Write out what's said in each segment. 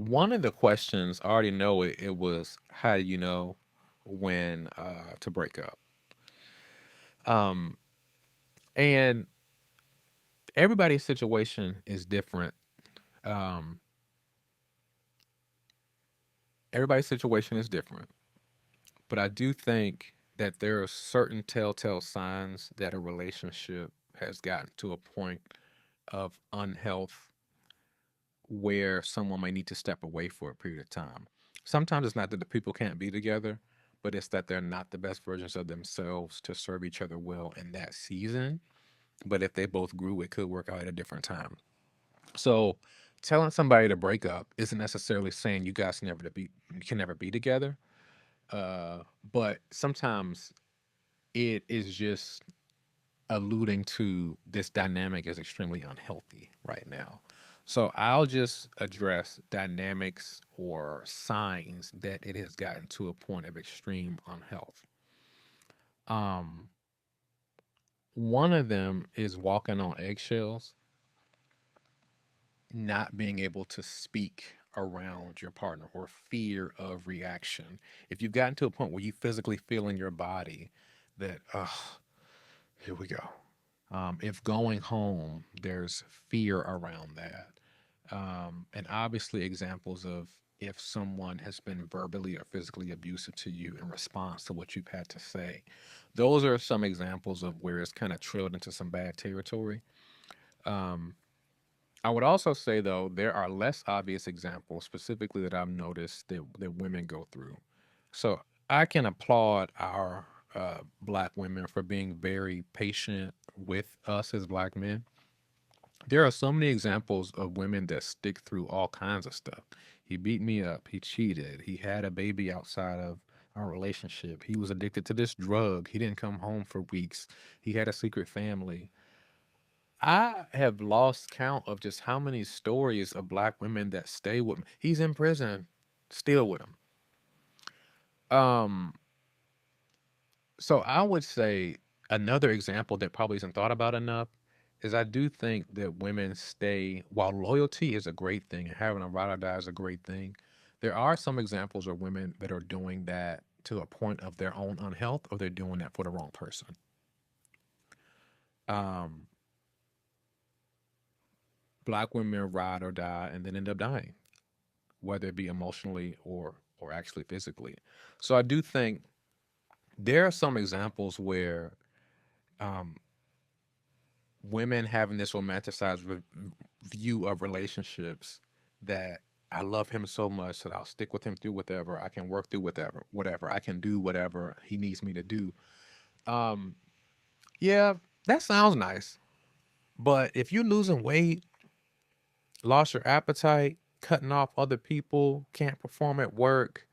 one of the questions, I already know it, it was how do you know when to break up? Um, and everybody's situation is different. Um, everybody's situation is different, but I do think that there are certain telltale signs that a relationship has gotten to a point of unhealth where someone may need to step away for a period of time. Sometimes it's not that the people can't be together, but it's that they're not the best versions of themselves to serve each other well in that season. But if they both grew, it could work out at a different time. So telling somebody to break up isn't necessarily saying you guys can never be together. Uh, but sometimes it is just alluding to this dynamic is extremely unhealthy right now. So I'll just address dynamics or signs that it has gotten to a point of extreme unhealth. Um, One of them is walking on eggshells, not being able to speak around your partner or fear of reaction. If you've gotten to a point where you physically feel in your body that, here we go. If going home, there's fear around that. And obviously, examples of if someone has been verbally or physically abusive to you in response to what you've had to say. Those are some examples of where it's kind of trailed into some bad territory. Um, I would also say, though, there are less obvious examples, specifically that I've noticed that women go through. So I can applaud our Black women for being very patient with us as Black men. There are so many examples of women that stick through all kinds of stuff. He beat me up. He cheated. He had a baby outside of our relationship. He was addicted to this drug. He didn't come home for weeks. He had a secret family. I have lost count of just how many stories of Black women that stay with me. He's in prison, still with him. Um, so I would say another example that probably isn't thought about enough is I do think that women stay, while loyalty is a great thing and having a ride or die is a great thing, there are some examples of women that are doing that to a point of their own unhealth or they're doing that for the wrong person. Um, Black women ride or die and then end up dying, whether it be emotionally or actually physically. So I do think there are some examples where um, women having this romanticized view of relationships that I love him so much that I'll stick with him through whatever. I can work through whatever. I can do whatever he needs me to do. Um, yeah, that sounds nice. But if you're losing weight, lost your appetite, cutting off other people, can't perform at work,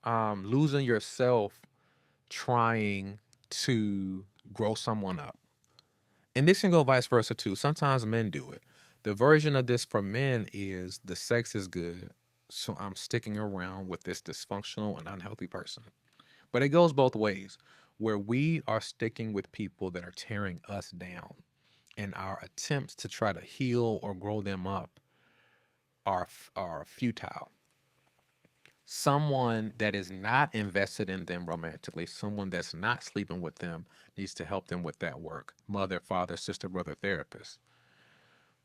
losing yourself trying to grow someone up. And this can go vice versa too. Sometimes men do it. The version of this for men is the sex is good, so I'm sticking around with this dysfunctional and unhealthy person. But it goes both ways, where we are sticking with people that are tearing us down, and our attempts to try to heal or grow them up are futile. Someone that is not invested in them romantically, someone that's not sleeping with them, needs to help them with that work. Mother, father, sister, brother, therapist.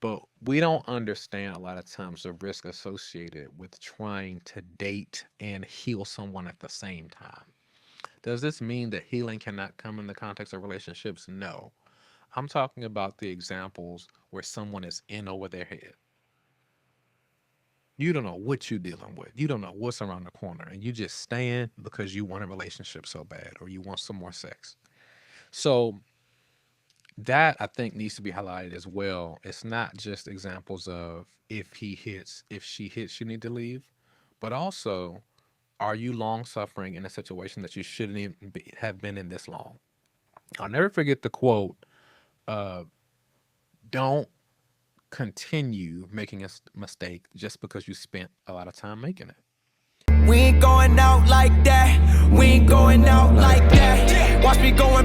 But we don't understand a lot of times the risk associated with trying to date and heal someone at the same time. Does this mean that healing cannot come in the context of relationships? No. I'm talking about the examples where someone is in over their head. You don't know what you're dealing with. You don't know what's around the corner. And you just staying because you want a relationship so bad or you want some more sex. So that I think needs to be highlighted as well. It's not just examples of if he hits, if she hits, you need to leave, but also are you long suffering in a situation that you shouldn't even have been in this long? I'll never forget the quote, uh, don't continue making a mistake just because you spent a lot of time making it. We ain't going out like that. We ain't going out like that. Watch me going